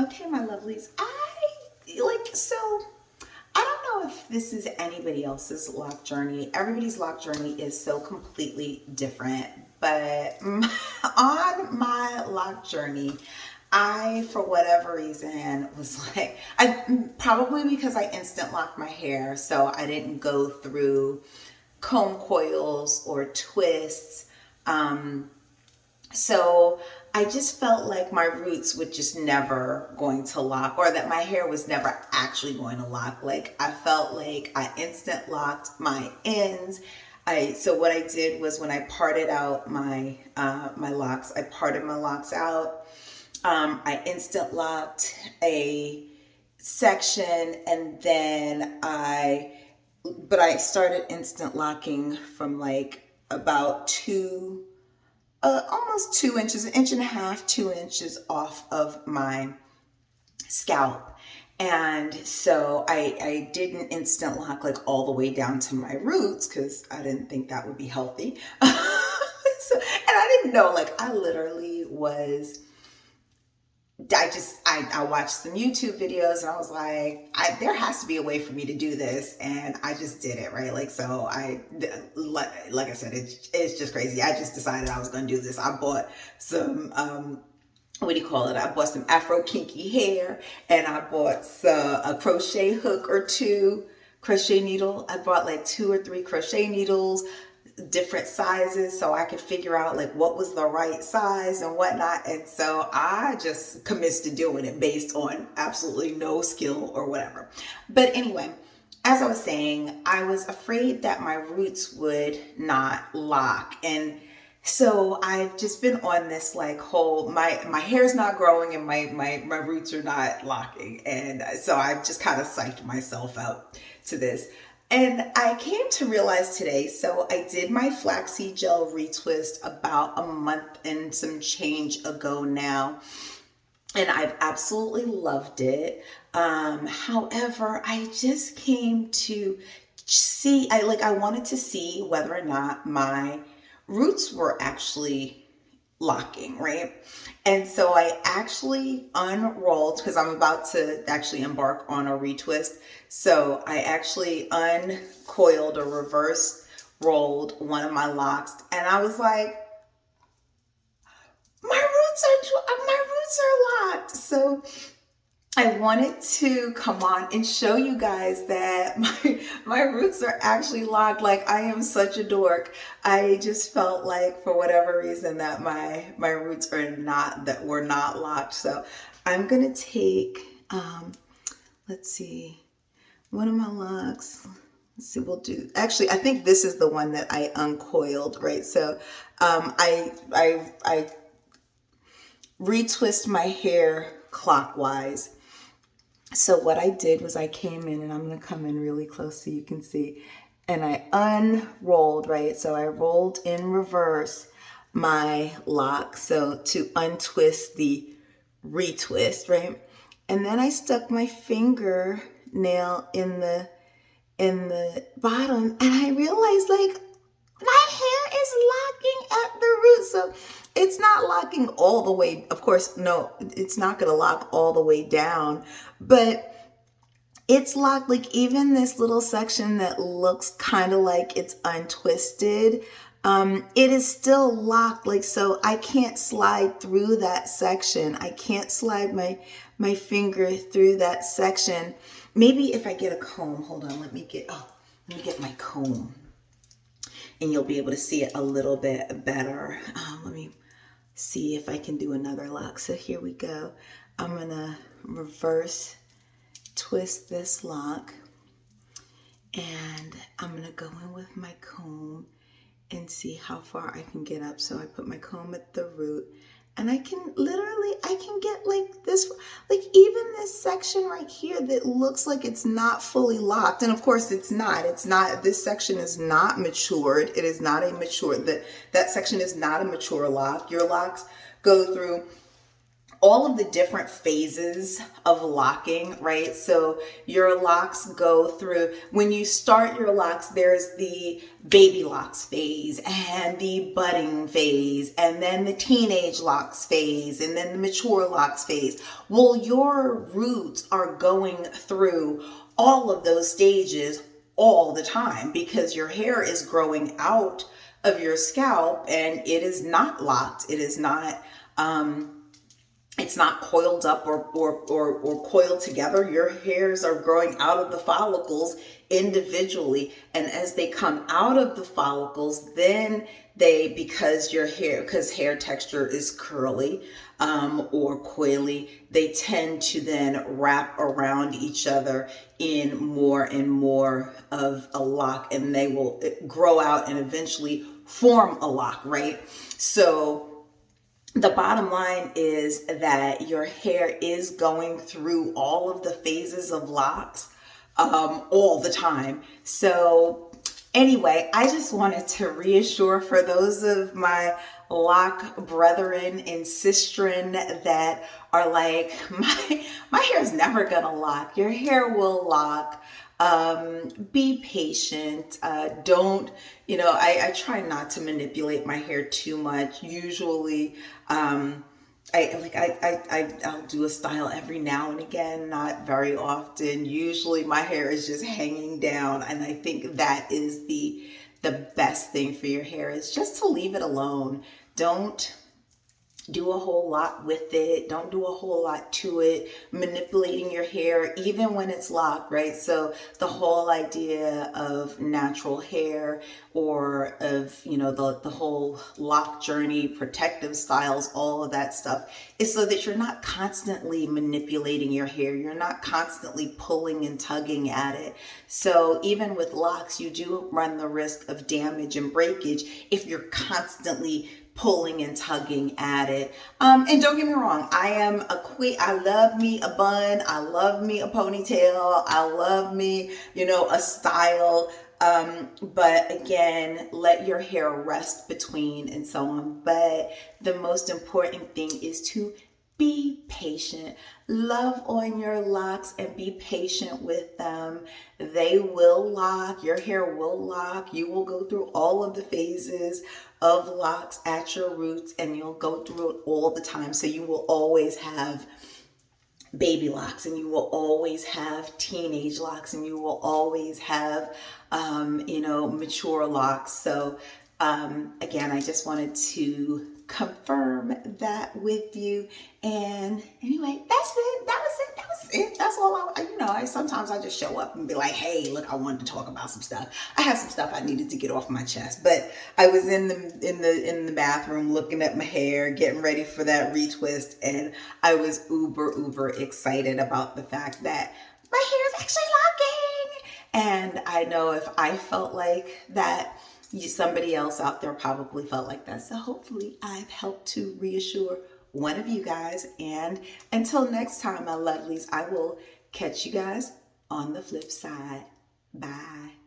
Okay, my lovelies. I don't know if this is anybody else's lock journey. Everybody's lock journey is so completely different. But on my lock journey, I, for whatever reason, was like, I probably because I instant locked my hair, so I didn't go through comb coils or twists. Um, so I just felt like my roots would just never going to lock, or that my hair was never actually going to lock. Like I felt like I instant locked my ends. So what I did was when I parted out my locks, I parted my locks out. I instant locked a section, and then but I started instant locking from like about almost 2 inches, an inch and a half, 2 inches off of my scalp. And so I didn't instant lock like all the way down to my roots because I didn't think that would be healthy. And I didn't know, like I literally was I watched some YouTube videos and I was like, there has to be a way for me to do this, and I just did it, right? Like so, like I said, it's just crazy. I just decided I was going to do this. I bought some what do you call it? I bought some Afro kinky hair, and I bought a crochet hook or two, crochet needle. I bought like 2 or 3 crochet needles, different sizes, so I could figure out like what was the right size and whatnot. And so I just commenced to doing it based on absolutely no skill or whatever. But anyway, as I was saying, I was afraid that my roots would not lock. And so I've just been on this like whole, my hair's not growing and my roots are not locking. And so I've just kind of psyched myself out to this. And I came to realize today, so I did my flaxseed gel retwist about a month and some change ago now, and I've absolutely loved it. However, I just came to see, I wanted to see whether or not my roots were actually locking, right? And so I actually unrolled because I'm about to actually embark on a retwist. So I actually uncoiled or reverse rolled one of my locks, and I was like, my roots are locked. So I wanted to come on and show you guys that my roots are actually locked. Like I am such a dork. I just felt like for whatever reason that my roots were not locked. So I'm gonna take let's see, one of my locks. Let's see, we'll do, actually I think this is the one that I uncoiled, right? So I retwist my hair clockwise. So what I did was I came in, and I'm going to come in really close so you can see, and I unrolled, right? So I rolled in reverse my lock, so to untwist the retwist, right? And then I stuck my fingernail in the bottom, and I realized like my hair is locking at the root. So it's not locking all the way. Of course, no, it's not going to lock all the way down, but it's locked. Like even this little section that looks kind of like it's untwisted, it is still locked. Like, so I can't slide through that section. I can't slide my finger through that section. Maybe if I get a comb, hold on, let me get my comb, and you'll be able to see it a little bit better. Let me see if I can do another lock. So here we go. I'm gonna reverse twist this lock, and I'm gonna go in with my comb and see how far I can get up. So I put my comb at the root, and I can get like this, like even this section right here that looks like it's not fully locked. And of course it's not, this section is not matured. It is not a mature, that section is not a mature lock. Your locks go through all of the different phases of locking, right? So your locks go through, when you start your locks, there's the baby locks phase and the budding phase and then the teenage locks phase and then the mature locks phase. Well, your roots are going through all of those stages all the time because your hair is growing out of your scalp and it is not locked. It is not, it's not coiled up or coiled together. Your hairs are growing out of the follicles individually. And as they come out of the follicles, then because hair texture is curly or coily, they tend to then wrap around each other in more and more of a lock, and they will grow out and eventually form a lock, right? So the bottom line is that your hair is going through all of the phases of locks all the time. So anyway, I just wanted to reassure for those of my lock brethren and sistren that are like, my hair is never gonna lock. Your hair will lock. Be patient. Don't, I try not to manipulate my hair too much. Usually, I'll do a style every now and again, not very often. Usually my hair is just hanging down, and I think that is the best thing for your hair is just to leave it alone. Don't do a whole lot with it. Don't do a whole lot to it. Manipulating your hair, even when it's locked, right? So the whole idea of natural hair or of, the whole lock journey, protective styles, all of that stuff is so that you're not constantly manipulating your hair. You're not constantly pulling and tugging at it. So even with locks, you do run the risk of damage and breakage if you're constantly pulling and tugging at it. And don't get me wrong, I am a queen. I love me a bun. I love me a ponytail. I love me, a style. But again, let your hair rest between and so on. But the most important thing is to be patient. Love on your locks and be patient with them. They will lock. Your hair will lock. You will go through all of the phases of locks at your roots, and you'll go through it all the time. So you will always have baby locks, and you will always have teenage locks, and you will always have, mature locks. So again, I just wanted to confirm that with you. And anyway, that's it. That was it. That's all sometimes I just show up and be like, hey, look, I wanted to talk about some stuff. I have some stuff I needed to get off my chest, but I was in the bathroom looking at my hair, getting ready for that retwist, and I was uber excited about the fact that my hair is actually locking. And I know if I felt like that, somebody else out there probably felt like that. So hopefully I've helped to reassure one of you guys. And until next time, my lovelies, I will catch you guys on the flip side. Bye.